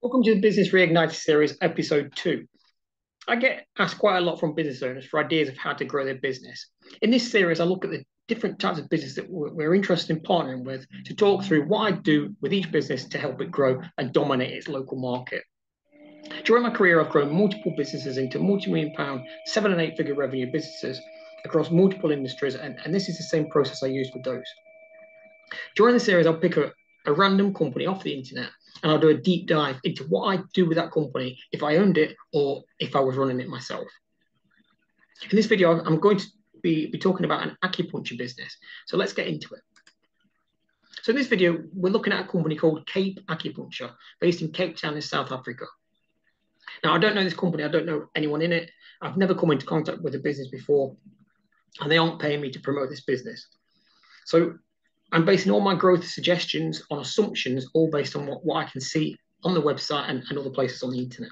Welcome to the Business Reignitor series, episode 2. I get asked quite a lot from business owners for ideas of how to grow their business. In this series, I look at the different types of business that we're interested in partnering with to talk through what I do with each business to help it grow and dominate its local market. During my career, I've grown multiple businesses into multi-million pound, 7 and 8 figure revenue businesses across multiple industries, and this is the same process I use with those. During the series, I'll pick a random company off the internet and I'll do a deep dive into what I do with that company if I owned it or if I was running it myself. In this video, I'm going to be talking about an acupuncture business. So let's get into it. So in this video, we're looking at a company called Cape Acupuncture, based in Cape Town in South Africa. Now, I don't know this company. I don't know anyone in it. I've never come into contact with the business before, and they aren't paying me to promote this business. So I'm basing all my growth suggestions on assumptions, all based on what I can see on the website and other places on the internet.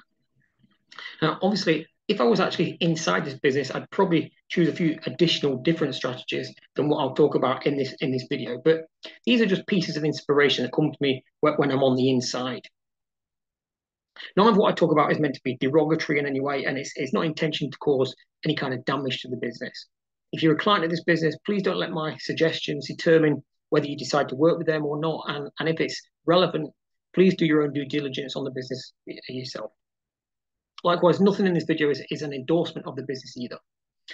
Now, obviously, if I was actually inside this business, I'd probably choose a few additional different strategies than what I'll talk about in this video. But these are just pieces of inspiration that come to me when I'm on the inside. None of what I talk about is meant to be derogatory in any way, and it's not intention to cause any kind of damage to the business. If you're a client of this business, please don't let my suggestions determine whether you decide to work with them or not. And if it's relevant, please do your own due diligence on the business yourself. Likewise, nothing in this video is an endorsement of the business either.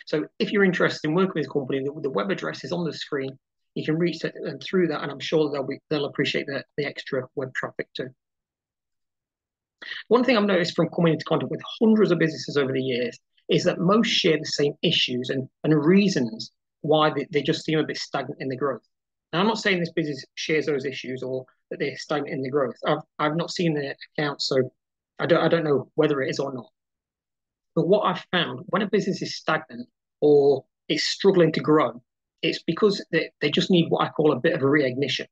So if you're interested in working with this company, the web address is on the screen. You can reach them through that, and I'm sure they'll appreciate the extra web traffic too. One thing I've noticed from coming into contact with hundreds of businesses over the years is that most share the same issues and reasons why they just seem a bit stagnant in the growth. Now, I'm not saying this business shares those issues or that they're stagnant in the growth. I've not seen their accounts, so I don't know whether it is or not. But what I've found, when a business is stagnant or it's struggling to grow, it's because they just need what I call a bit of a reignition.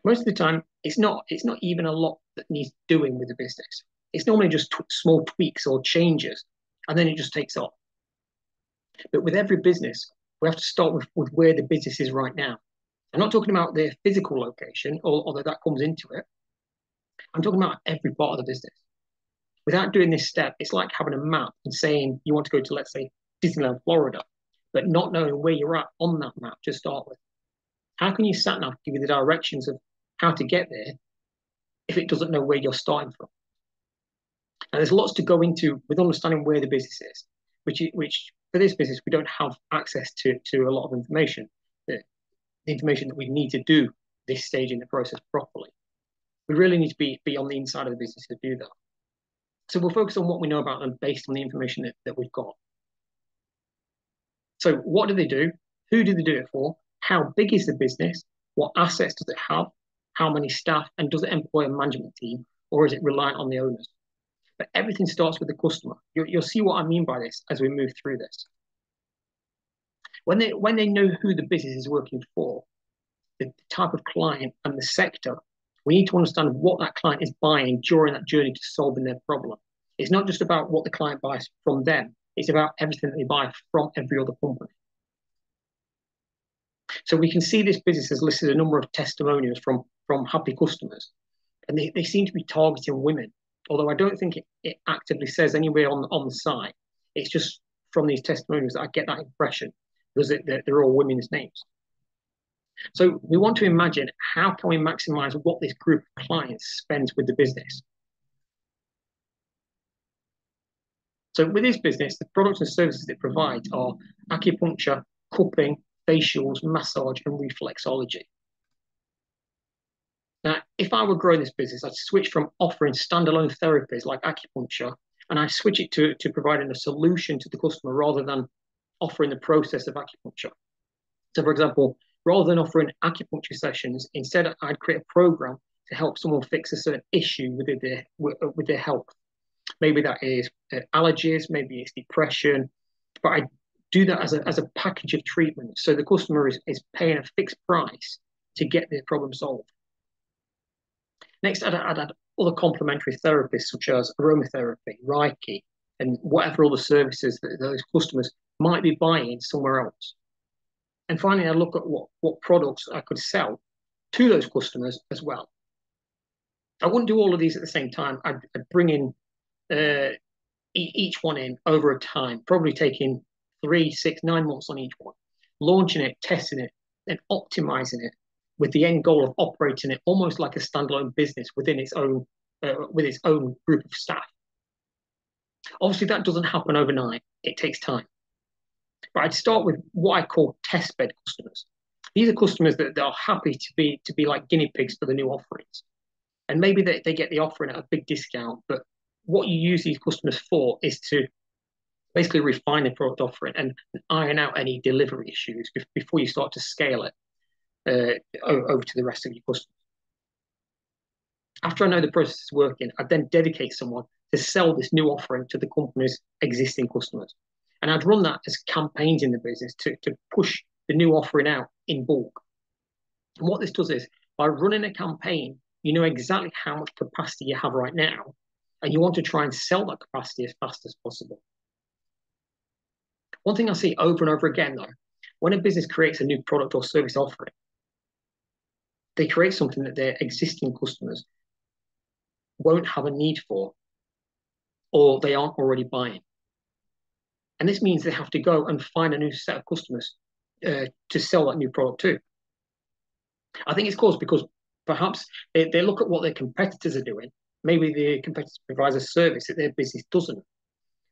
Most of the time, it's not even a lot that needs doing with the business. It's normally just small tweaks or changes, and then it just takes off. But with every business, we have to start with where the business is right now. I'm not talking about their physical location, although that comes into it. I'm talking about every part of the business. Without doing this step, it's like having a map and saying you want to go to, let's say, Disneyland, Florida, but not knowing where you're at on that map to start with. How can you sat nav give you the directions of how to get there if it doesn't know where you're starting from? And there's lots to go into with understanding where the business is, which for this business, we don't have access to a lot of information. The information that we need to do this stage in the process properly. We really need to be on the inside of the business to do that. So we'll focus on what we know about them based on the information that we've got. So what do they do? Who do they do it for? How big is the business? What assets does it have? How many staff? And does it employ a management team, or is it reliant on the owners? But everything starts with the customer. You'll see what I mean by this as we move through this. When they know who the business is working for, the type of client and the sector, we need to understand what that client is buying during that journey to solving their problem. It's not just about what the client buys from them. It's about everything that they buy from every other company. So we can see this business has listed a number of testimonials from happy customers, and they seem to be targeting women, although I don't think it actively says anywhere on the site. It's just from these testimonials that I get that impression, because they're all women's names. So we want to imagine how can we maximize what this group of clients spends with the business. So with this business, the products and services it provides are acupuncture, cupping, facials, massage, and reflexology. Now, if I were growing this business, I'd switch from offering standalone therapies like acupuncture, and I switch it to providing a solution to the customer rather than offering the process of acupuncture. So, for example, rather than offering acupuncture sessions, instead I'd create a program to help someone fix a certain issue with their health. Maybe that is allergies, maybe it's depression, but I do that as a package of treatment. So the customer is paying a fixed price to get their problem solved. Next, I'd add other complementary therapies such as aromatherapy, Reiki, and whatever other services that those customers might be buying somewhere else. And finally, I look at what products I could sell to those customers as well. I wouldn't do all of these at the same time. I'd bring in each one in over a time, probably taking 3, 6, 9 months on each one, launching it, testing it, then optimizing it with the end goal of operating it almost like a standalone business within its own with its own group of staff. Obviously, that doesn't happen overnight. It takes time. But I'd start with what I call test bed customers. These are customers that are happy to be like guinea pigs for the new offerings. And maybe they get the offering at a big discount, but what you use these customers for is to basically refine the product offering and iron out any delivery issues before you start to scale it over to the rest of your customers. After I know the process is working, I then dedicate someone to sell this new offering to the company's existing customers. And I'd run that as campaigns in the business to push the new offering out in bulk. And what this does is, by running a campaign, you know exactly how much capacity you have right now, and you want to try and sell that capacity as fast as possible. One thing I see over and over again, though, when a business creates a new product or service offering, they create something that their existing customers won't have a need for, or they aren't already buying. And this means they have to go and find a new set of customers to sell that new product to. I think it's caused because perhaps they look at what their competitors are doing. Maybe the competitor provides a service that their business doesn't.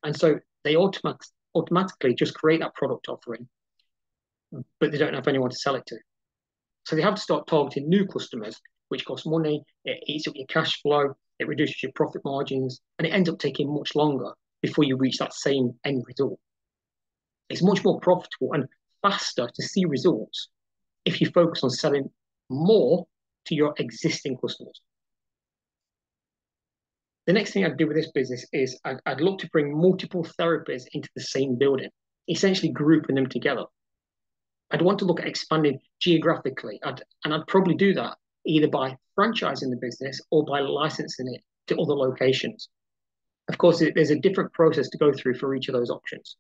And so they automatically just create that product offering, but they don't have anyone to sell it to. So they have to start targeting new customers, which costs money, it eats up your cash flow, it reduces your profit margins, and it ends up taking much longer before you reach that same end result. It's much more profitable and faster to see results if you focus on selling more to your existing customers. The next thing I'd do with this business is I'd look to bring multiple therapies into the same building, essentially grouping them together. I'd want to look at expanding geographically, and I'd probably do that either by franchising the business or by licensing it to other locations. Of course, there's a different process to go through for each of those options.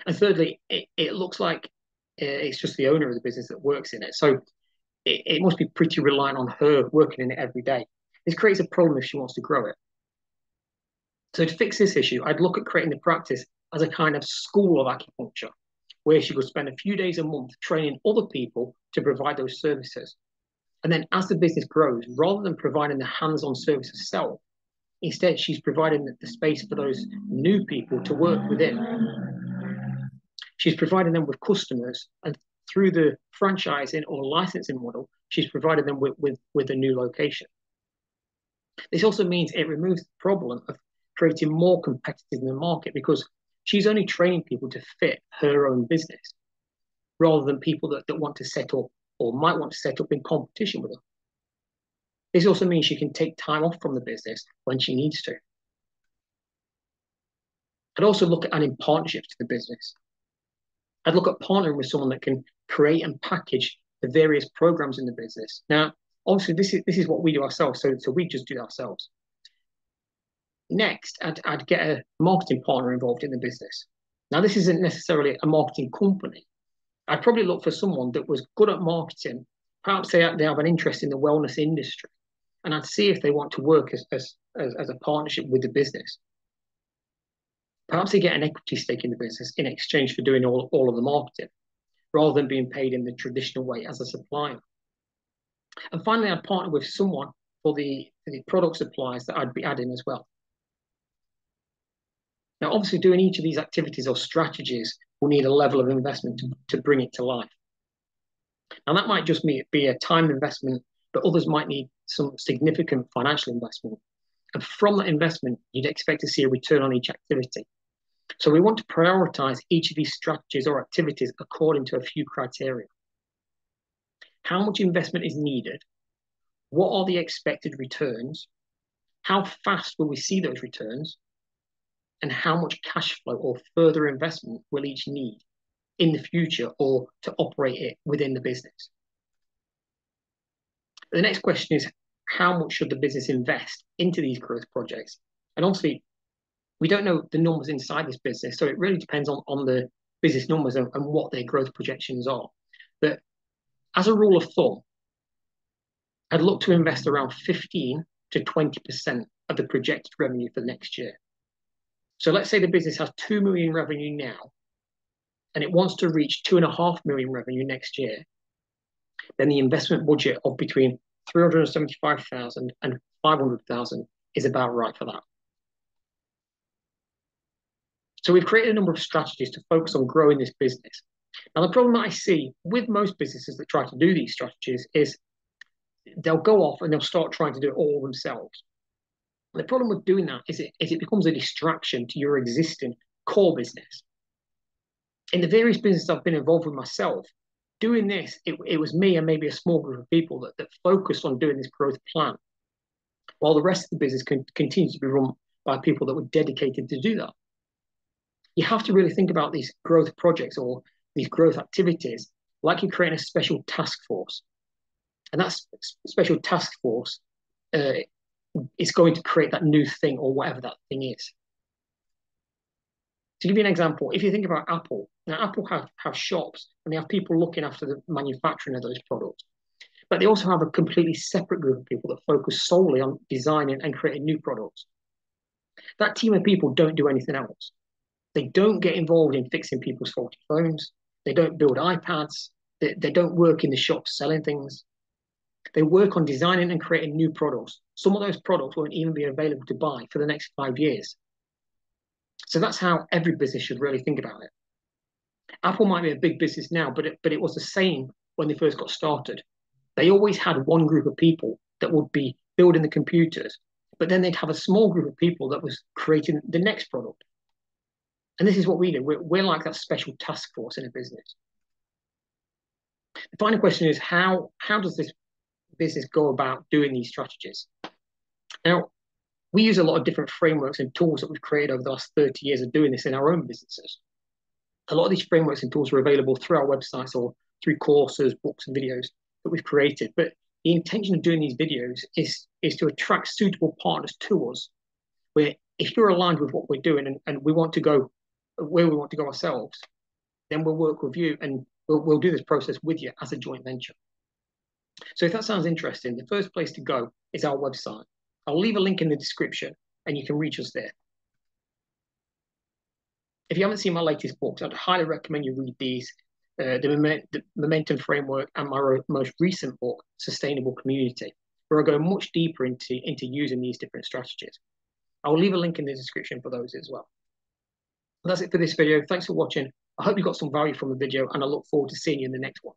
And thirdly, it looks like it's just the owner of the business that works in it. So it must be pretty reliant on her working in it every day. This creates a problem if she wants to grow it. So to fix this issue, I'd look at creating the practice as a kind of school of acupuncture, where she would spend a few days a month training other people to provide those services. And then as the business grows, rather than providing the hands-on service herself, instead she's providing the space for those new people to work within. She's providing them with customers, and through the franchising or licensing model, she's provided them with a new location. This also means it removes the problem of creating more competitors in the market because she's only training people to fit her own business rather than people that want to set up or might want to set up in competition with her. This also means she can take time off from the business when she needs to. I'd also look at adding partnerships to the business. I'd look at partnering with someone that can create and package the various programs in the business. Now, obviously, this is what we do ourselves, so we just do it ourselves. Next, I'd get a marketing partner involved in the business. Now, this isn't necessarily a marketing company. I'd probably look for someone that was good at marketing. Perhaps they have an interest in the wellness industry, and I'd see if they want to work as a partnership with the business. Perhaps they get an equity stake in the business in exchange for doing all of the marketing, rather than being paid in the traditional way as a supplier. And finally, I'd partner with someone for the product supplies that I'd be adding as well. Now, obviously, doing each of these activities or strategies will need a level of investment to bring it to life. And that might just be a time investment, but others might need some significant financial investment. And from that investment, you'd expect to see a return on each activity. So we want to prioritize each of these strategies or activities according to a few criteria. How much investment is needed? What are the expected returns? How fast will we see those returns? And how much cash flow or further investment will each need in the future or to operate it within the business? The next question is, how much should the business invest into these growth projects? And obviously, we don't know the numbers inside this business, so it really depends on the business numbers and what their growth projections are. But as a rule of thumb, I'd look to invest around 15 to 20% of the projected revenue for next year. So let's say the business has 2 million revenue now and it wants to reach 2.5 million revenue next year. Then the investment budget of between 375,000 and 500,000 is about right for that. So we've created a number of strategies to focus on growing this business. Now, the problem that I see with most businesses that try to do these strategies is they'll go off and they'll start trying to do it all themselves. The problem with doing that is it becomes a distraction to your existing core business. In the various businesses I've been involved with myself, doing this, it was me and maybe a small group of people that focused on doing this growth plan, while the rest of the business continues to be run by people that were dedicated to do that. You have to really think about these growth projects or these growth activities like you're creating a special task force. And that special task force is going to create that new thing or whatever that thing is. To give you an example, if you think about Apple, now Apple have shops and they have people looking after the manufacturing of those products. But they also have a completely separate group of people that focus solely on designing and creating new products. That team of people don't do anything else. They don't get involved in fixing people's faulty phones. They don't build iPads. They don't work in the shops selling things. They work on designing and creating new products. Some of those products won't even be available to buy for the next 5 years. So that's how every business should really think about it. Apple might be a big business now, but it was the same when they first got started. They always had one group of people that would be building the computers, but then they'd have a small group of people that was creating the next product. And this is what we do. We're like that special task force in a business. The final question is, how does this business go about doing these strategies? Now, we use a lot of different frameworks and tools that we've created over the last 30 years of doing this in our own businesses. A lot of these frameworks and tools are available through our websites or through courses, books, and videos that we've created. But the intention of doing these videos is to attract suitable partners to us, where if you're aligned with what we're doing and we want to go where we want to go ourselves, then we'll work with you and we'll do this process with you as a joint venture. So if that sounds interesting, the first place to go is our website. I'll leave a link in the description and you can reach us there. If you haven't seen my latest books, I'd highly recommend you read these, the Momentum Framework and my most recent book, Sustainable Community, where I go much deeper into using these different strategies. I'll leave a link in the description for those as well. That's it for this video. Thanks for watching. I hope you got some value from the video and I look forward to seeing you in the next one.